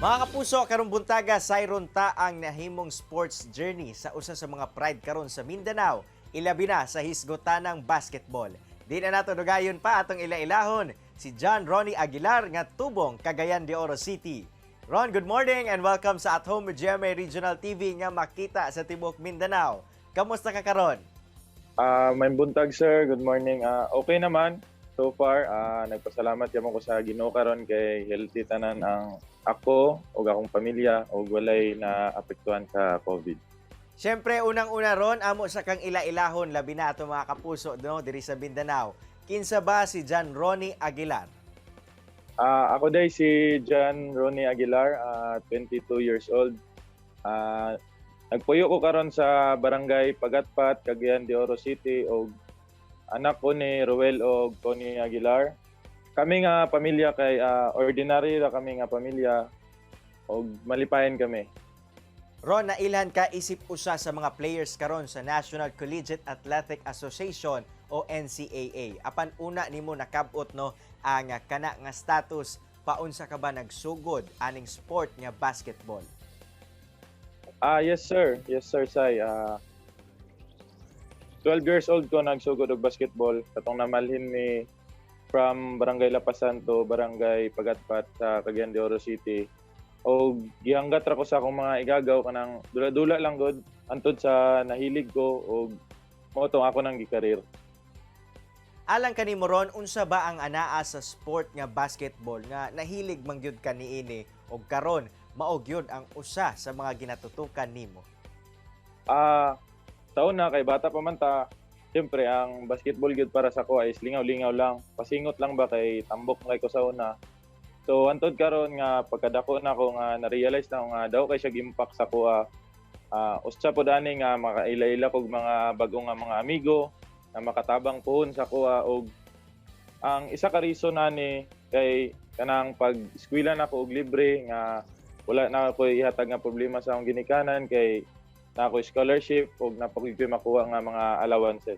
Mga kapuso, karong buntaga sayron ta ang nahimong sports journey sa usa sa mga pride karon sa Mindanao, ilabi na sa hisgotanang basketball. Di na nato dugayon pa atong ilailahon si John Ronnie Aguilar nga tubong Cagayan de Oro City. Ron, good morning and welcome sa At Home with GMA Regional TV nga makita sa Tibok Mindanao. Kamusta ka karon? May buntag sir, good morning. Okay naman so far. Nagpasalamat yamon ko sa Ginoo karon kay healthy tanan ang ako ug akong pamilya ug walay na apektuhan sa COVID. Siyempre, unang-una ron, amo sa kang ila-ilahon, labi na ato mga kapuso no, diri sa Mindanao. Kinsa ba si John Ronnie Aguilar? Ako day si John Ronnie Aguilar, 22 years old. Nagpuyo ko karon sa barangay Pagatpat, Cagayan de Oro City ug anak ko ni Ruel ug Tony Aguilar. Kami nga pamilya kay ordinary ra kami nga pamilya ug malipayon kami. Ron, nailhan ka isip usa sa mga players karon sa National Collegiate Athletic Association o NCAA. Apan una nimo nakabot no ang kana nga status, paunsa ka ba nagsugod aning sport nga basketball? Yes sir. Yes sir, Sai. 12 years old ko nagsugod og basketball katong namalhin ni from Barangay Lapasan to Barangay Pagatpat sa Cagayan de Oro City. O gihanggat ra ko sa akong mga igagaw kanang dula-dula lang gud antud sa nahilig ko og mao tong ako nang gikarir. Alang kanimo ron, unsa ba ang anaa sa sport nga basketball nga nahilig man gyud ka niini og karon mao gyud ang usa sa mga ginatutukan nimo? Taon na kay bata pa man ta, siyempre ang basketball gyud para sa ko ay lingaw-lingaw lang. Pasingot lang ba kay tambok kay ko sa una. So antod karon nga pagkadako na ko nga na-realize na ko nga daw kay siya impact sa ko usa pod ani nga makaila-ila kog mga bagong nga mga amigo na makatabang puhon sa ko og ang isa ka reason ani kay kanang pag-eskwela na ko og libre nga wala na ako ihatag nga problema sa akong ginikanan kay na ako scholarship o napagiging makuha nga mga allowances.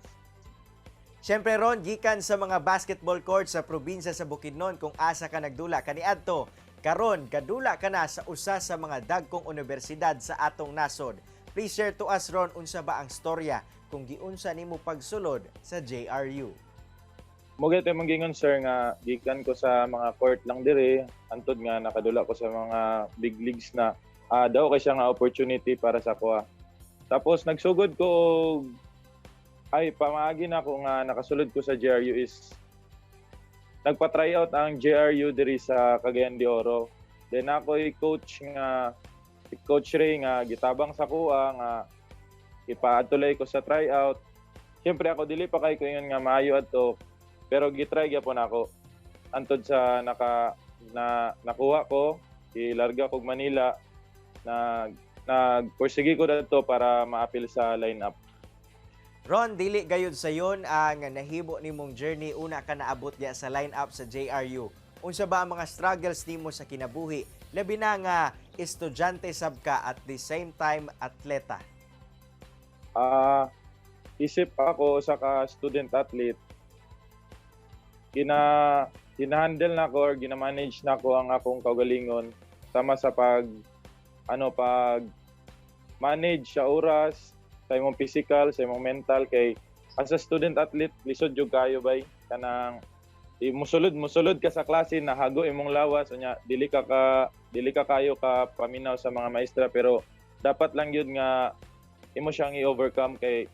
Siyempre ron, gikan sa mga basketball court sa probinsya sa Bukidnon kung asa ka nagdula kaniadto, karon kadula ka na sa usa sa mga dagkong universidad sa atong nasod. Please share to us ron unsa ba ang storya kung giunsa nimo pagsulod sa JRU. Mugay tayo mangingon sir nga gikan ko sa mga court lang dire antod nga nakadula ko sa mga big leagues na daw kay siya nga opportunity para sa kuha. Tapos nagsugod ko ay pamaagi na ako nga nakasulod ko sa JRU is nagpa-try out ang JRU diri sa Cagayan de Oro. Then ako coach Ray nga gitabang sa kuha nga ipaadtulay ko sa tryout. Siyempre ako dili pa kay ko ingon nga maayo adto pero gitry gyapon ako. Antod sa nakuha ko, ilarga kog Manila na nagpursige ko dito para ma-appeal sa lineup. Ron, dili gayud sayon ang nahimo nimong journey una ka naabot diya sa lineup sa JRU. Unsa ba ang mga struggles nimo sa kinabuhi? Labi na nga estudyante sab ka at the same time atleta. Isip ako sa ka student athlete gina-handle na ko or gina-manage na ko ang akong kaugalingon sama sa pag manage sa oras, sa imong physical, sa imong mental kay as a student athlete lisod jud kayo bay kanang musulod ka sa klase na hago imong lawas unya dili ka kayo ka paminaw sa mga maestra pero dapat lang yun nga imo siyang i-overcome kay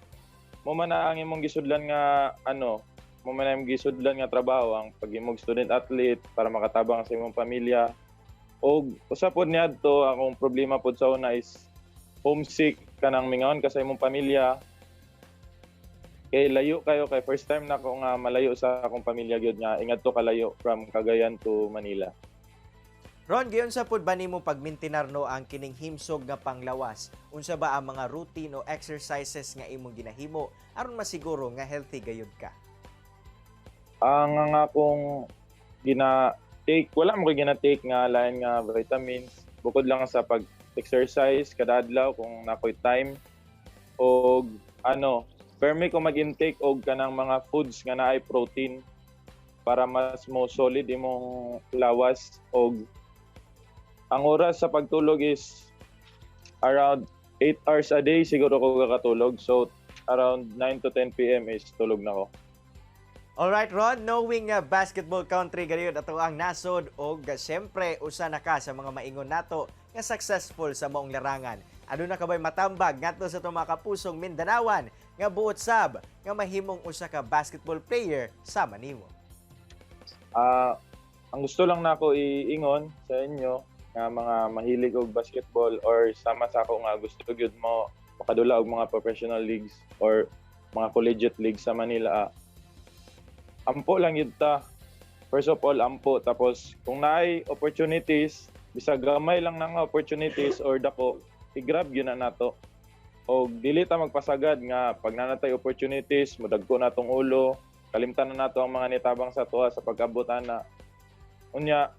mo man na ang imong gisudlan nga mo man ang gisudlan nga trabaho ang pag imong student athlete para makatabang sa imong pamilya. Og usa pod niadto akong problema pod sa una is homesick kanang mingaon ka sa imong pamilya. Kay layo kayo kay first time na ko nga malayo sa akong pamilya gyud nga ingadto kalayo from Cagayan to Manila. Ron, giyon sa pod ba nimo pagmintinar no ang kining himsog nga panglawas? Unsa ba ang mga routine o exercises nga imong ginahimo aron masiguro nga healthy gayud ka? Ang akong gina-take, wala mo ko gina-take nga lain nga vitamins bukod lang sa pag-exercise kada adlaw kung nakoy time og permi ko mag-intake og kanang mga foods nga naay protein para mas mo solid imong lawas og Ang oras sa pagtulog is around 8 hours a day siguro ko kakatulog. So around 9 to 10 p.m. is tulog na ko. Alright Ron, knowing nga basketball country gayud ato ang nasod o siyempre usa na ka sa mga maingon nato nga successful sa maong larangan. Ano na kabay matambag ngadto sa itong mga kapusong Mindanawan nga buot sab nga mahimong usa ka basketball player sama nimo? Ang gusto lang nako iingon sa inyo nga mga mahilig og basketball or sama sa ako nga gusto gyud mo makadula og mga professional leagues or mga collegiate leagues sa Manila. Ampo lang yun ta. First of all, ampo. Tapos, kung naay opportunities, bisag gamay lang ng opportunities or dako, i-grab yun na nato. O dili ta magpasagad nga pag nanatay opportunities, mudagko na tong ulo, kalimtan na nato ang mga nitabang sa tuwa sa pag-abutan na. Unya,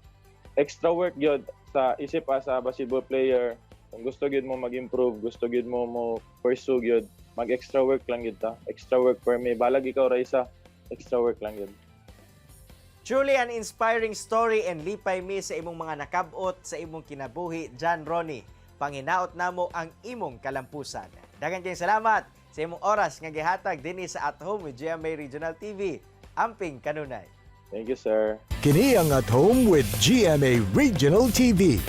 extra work yun sa isip sa basketball player. Kung gusto gyud mo mag-improve, gusto gyud mo pursue gyud, mag-extra work lang gyud ta. Extra work for me. Balag ikaw Raisa, extra work lang yun. Truly an inspiring story and lipay mi sa imong mga nakabot sa imong kinabuhi, John Ronnie. Panginaot namo ang imong kalampusan. Daghang kayong salamat sa imong oras nga gihatag dinhi sa At Home with GMA Regional TV. Amping kanunay. Thank you, sir. Kini ang At Home with GMA Regional TV.